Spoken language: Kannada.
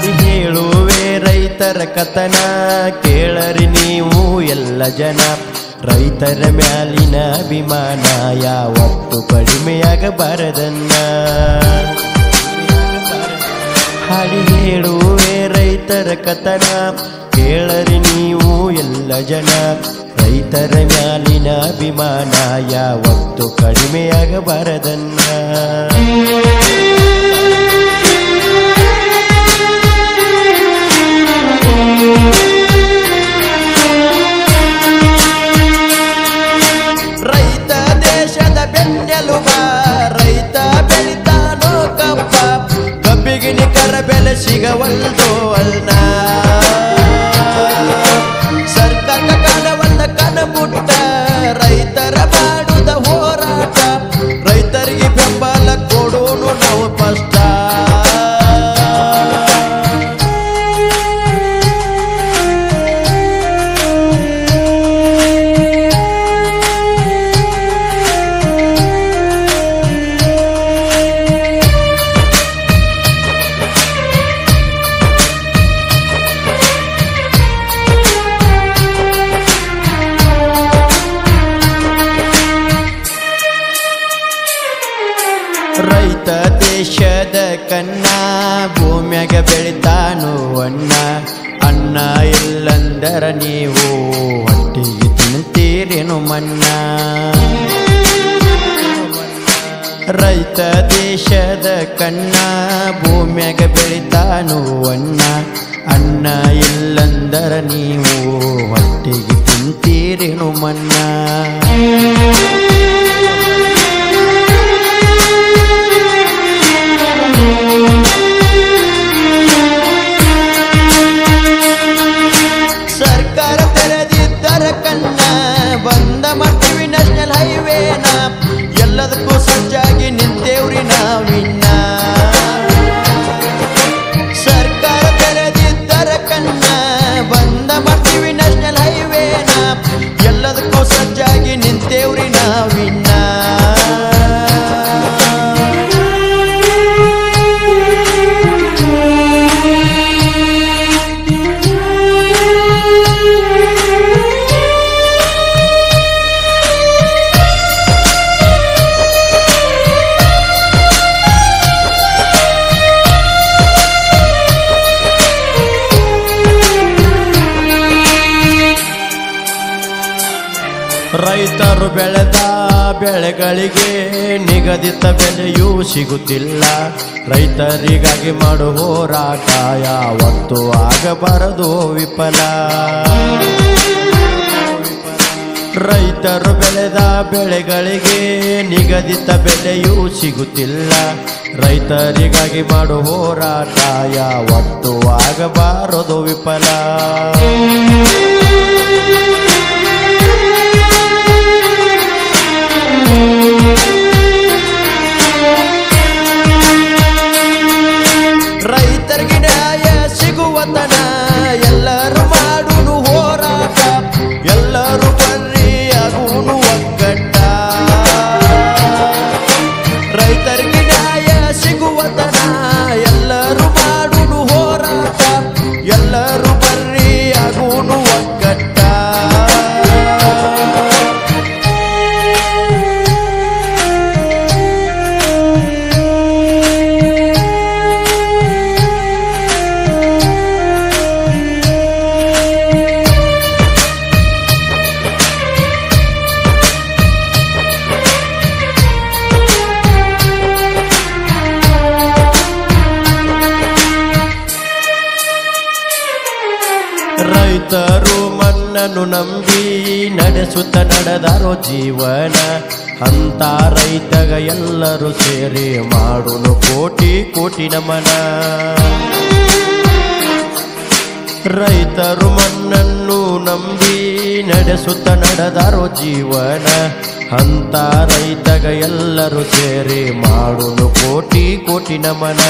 ಹಾಡಿ ಹೇಳುವೆ ರೈತರ ಕಥನ ಕೇಳರಿ ನೀವು ಎಲ್ಲ ಜನ. ರೈತರ ಮ್ಯಾಲಿನ ಅಭಿಮಾನ ಯಾವತ್ತು ಕಡಿಮೆಯಾಗಬಾರದನ್ನ. ಹಾಡಿ ಹೇಳುವೆ ರೈತರ ಕಥನ ಕೇಳರಿ ನೀವು ಎಲ್ಲ ಜನ. ರೈತರ ಮ್ಯಾಲಿನ ಅಭಿಮಾನ ಯಾವತ್ತು ಕಡಿಮೆಯಾಗಬಾರದನ್ನ. ರೈತ ದೇಶದ ಬೆನ್ನೆಲುಬ, ರೈತ ಬೆಳಿತಾನೋ ಕಬ್ಬ, ಕಬ್ಬಿಗೆ ನಿಖರ ಬೆಲೆ ಸಿಗವಲ್ದೋ ಅಲ್ನ. ಸರ್ಕಾರ ಕಣವನ್ನ ಕಣಮುಟ್ಟ ರೈತರ ಮಾಡುದ ಹೋರಾಟ, ರೈತರಿಗೆ ಬೆಂಬಲ ಕೊಡೋನು ನಾವು ಫಸ್ಟ್. ರೈತ ದೇಶದ ಕನ್ನ ಭೂಮ್ಯಾಗ ಬೆಳಿತಾನು ಅನ್ನ. ಅನ್ನ ಇಲ್ಲಂದರ ನೀವು ಹೊಟ್ಟಿಗೆ ತಿಂತೀರೇನು ಮನ್ನ. ರೈತ ದೇಶದ ಕನ್ನ ಭೂಮ್ಯಾಗ ಬೆಳಿತಾನು ಅನ್ನ. ಅನ್ನ ಇಲ್ಲಂದರ ನೀವು ಹೊಟ್ಟಿಗೆ ತಿಂತೀರೇನು ಮನ್ನ. ಸರ್ಕಾರ ತೆರೆದಿದ್ದರ ಕಣ್ಣ ಬಂದ ಮಾಡ್ತೀವಿ ನ್ಯಾಷನಲ್ ಹೈವೇನ. ಎಲ್ಲದಕ್ಕೂ ಸಜ್ಜಾಗಿ ನಿಂತೇವ್ರಿ ನಾವಿನ್ನ. ಸರ್ಕಾರ ತೆರೆದಿದ್ದರ ಕಣ್ಣ ಬಂದ ಮಾಡ್ತೀವಿ ನ್ಯಾಷನಲ್ ಹೈವೇನ. ಎಲ್ಲದಕ್ಕೂ ಸಜ್ಜಾಗಿ ನಿಂತೇವ್ರಿ ನಾವಿನ್ನ. ರೈತರು ಬೆಳೆದ ಬೆಳೆಗಳಿಗೆ ನಿಗದಿತ ಬೆಲೆಯೂ ಸಿಗುತ್ತಿಲ್ಲ. ರೈತರಿಗಾಗಿ ಮಾಡೋ ಹೋರಾಟ ಯಾವತ್ತೂ ಆಗಬಾರದು ವಿಫಲ. ರೈತರು ಬೆಳೆದ ಬೆಳೆಗಳಿಗೆ ನಿಗದಿತ ಬೆಲೆಯೂ ಸಿಗುತ್ತಿಲ್ಲ. ರೈತರಿಗಾಗಿ ಮಾಡೋ ಹೋರಾಟ ಯಾವತ್ತೂ ಆಗಬಾರದು ವಿಫಲ. ರೈತರಿಗೆ ನ್ಯಾಯ ಸಿಗುವತನ ಎಲ್ಲರೂ ಮಾಡುನು ಹೋರಾಟ. ಎಲ್ಲರೂ ಬರ್ರಿ ಆಗುನು ಒಗ್ಗಟ್ಟ. ರೈತರಿಗೆ ನ್ಯಾಯ ಸಿಗುವತನ ಎಲ್ಲರೂ ಮಾಡುನು ಹೋರಾಟ. ಎಲ್ಲರೂ ಬರ್ರಿ ಆಗುನು ಒಗ್ಗಟ್ಟ. ರೈತರು ಮಣ್ಣನ್ನು ನಂಬಿ ನಡೆಸುತ್ತ ನಡೆದಾರೋ ಜೀವನ. ಅಂತ ರೈತಗ ಎಲ್ಲರೂ ಸೇರಿ ಮಾಡುನು ಕೋಟಿ ಕೋಟಿ ನಮನ. ರೈತರು ಮಣ್ಣನ್ನು ನಂಬಿ ನಡೆಸುತ್ತ ನಡೆದಾರೋ ಜೀವನ. ಅಂತ ರೈತಗ ಎಲ್ಲರೂ ಸೇರಿ ಮಾಡುನು ಕೋಟಿ ಕೋಟಿ ನಮನ.